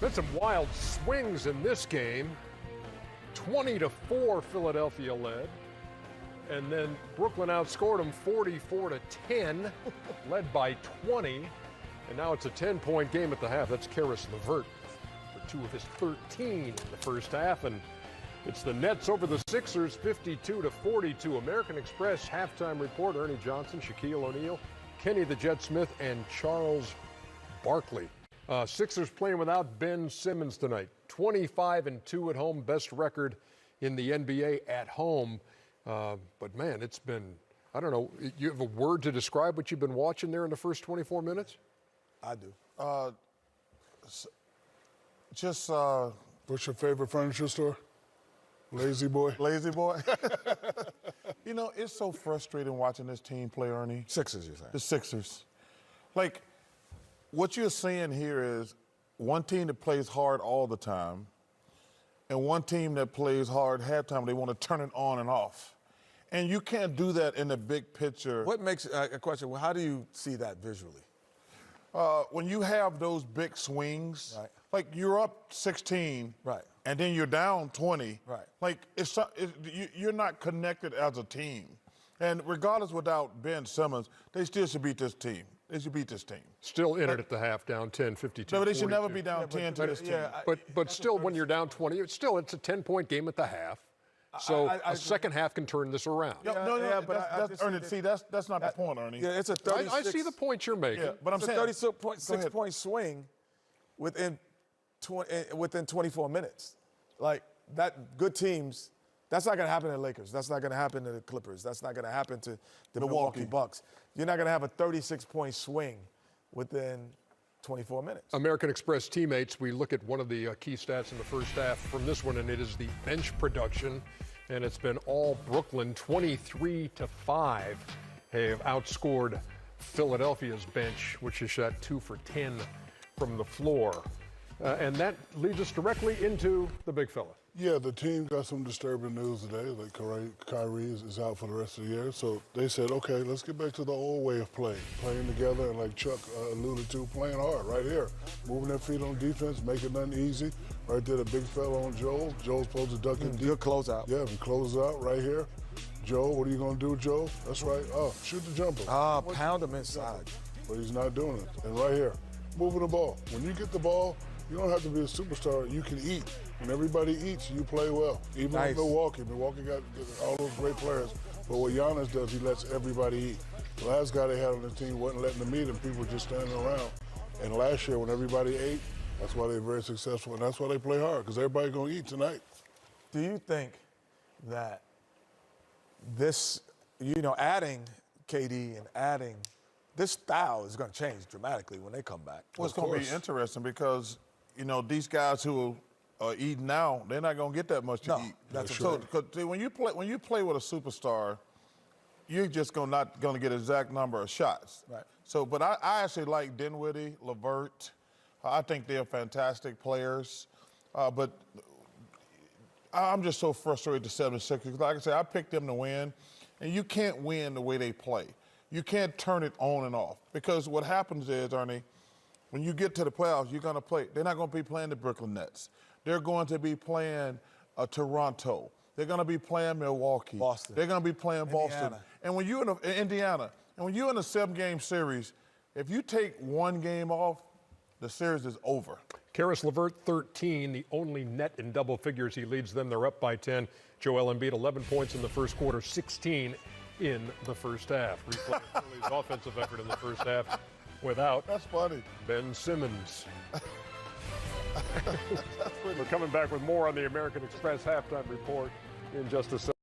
Been some wild swings in this game. 20-4 Philadelphia led. And then Brooklyn outscored them 44-10, led by 20. And now it's a 10-point game at the half. That's Caris LeVert for 2 of his 13 in the first half. And it's the Nets over the Sixers, 52-42. American Express halftime report, Ernie Johnson, Shaquille O'Neal, Kenny the Jet Smith, and Charles Barkley. Sixers playing without Ben Simmons tonight. 25-2 at home, best record in the NBA at home. But man, it's been, I don't know, you have a word to describe what you've been watching there in the first 24 minutes? I do. What's your favorite furniture store? Lazy Boy? Lazy Boy. You know, it's so frustrating watching this team play, Ernie. Sixers, you're saying? The Sixers. Like, what you're seeing here is one team that plays hard all the time and one team that plays hard halftime. They want to turn it on and off. And you can't do that in the big picture. What makes, a question, well, how do you see that visually? When you have those big swings, Right. like you're up 16, Right. and then you're down 20, Right. like you're not connected as a team. And regardless, without Ben Simmons, they still should beat this team. They should beat this team. Still in it at the half, down 10, 52. No, but they should never 42. be down 10 to this team. But still, when you're down 20, it's a 10-point game at the half. So a second half can turn this around. No, but Ernie, see, that's not the point, Ernie. Yeah, it's a 36. I see the point you're making. Yeah, but I'm It's saying a 36-point swing within 24 minutes. Like, that, good teams, that's not going to happen to the Lakers. That's not going to happen to the Clippers. That's not going to happen to the Milwaukee Bucks. You're not going to have a 36-point swing within 24 minutes. American Express teammates, we look at one of the key stats in the first half from this one, and it is the bench production. And it's been all Brooklyn, 23-5, have outscored Philadelphia's bench, which has shot 2 for 10 from the floor. And that leads us directly into the big fella. Yeah, the team got some disturbing news today. Like Kyrie is out for the rest of the year. So they said, okay, let's get back to the old way of playing together, and like Chuck alluded to, playing hard right here. Moving their feet on defense, making nothing easy. Right there, the big fella on Joel. Joel's supposed to duck in deep. Good closeout. Yeah, and close out right here. Joe, what are you going to do, Joe? That's right. Oh, shoot the jumper. Pound him inside. But he's not doing it. And right here, moving the ball. When you get the ball, you don't have to be a superstar. You can eat. When everybody eats, you play well. Even in Milwaukee got all those great players. But what Giannis does, he lets everybody eat. The last guy they had on the team wasn't letting them eat, and people were just standing around. And last year, when everybody ate, that's why they're very successful, and that's why they play hard, because everybody's going to eat tonight. Do you think that this, adding KD and adding this style is going to change dramatically when they come back? Well, it's going to be interesting because, these guys who are eating now, they're not going to get that much to eat. That's so, when you play with a superstar, you're just not going to get an exact number of shots. Right. So, but I actually like Dinwiddie, LeVert. I think they're fantastic players. But I'm just so frustrated with the 76ers. Like I said, I picked them to win, and you can't win the way they play. You can't turn it on and off, because what happens is, Ernie, when you get to the playoffs, you're going to play. They're not going to be playing the Brooklyn Nets. They're going to be playing Toronto. They're going to be playing Milwaukee. Boston. They're going to be playing Boston. Indiana. And when you're in Indiana, and when you're in a 7-game series, if you take one game off, the series is over. Caris LeVert, 13, the only net in double figures. He leads them. They're up by 10. Joel Embiid, 11 points in the first quarter, 16 in the first half. Replaying Philly's offensive effort in the first half without That's funny. Ben Simmons. We're coming back with more on the American Express halftime report in just a second.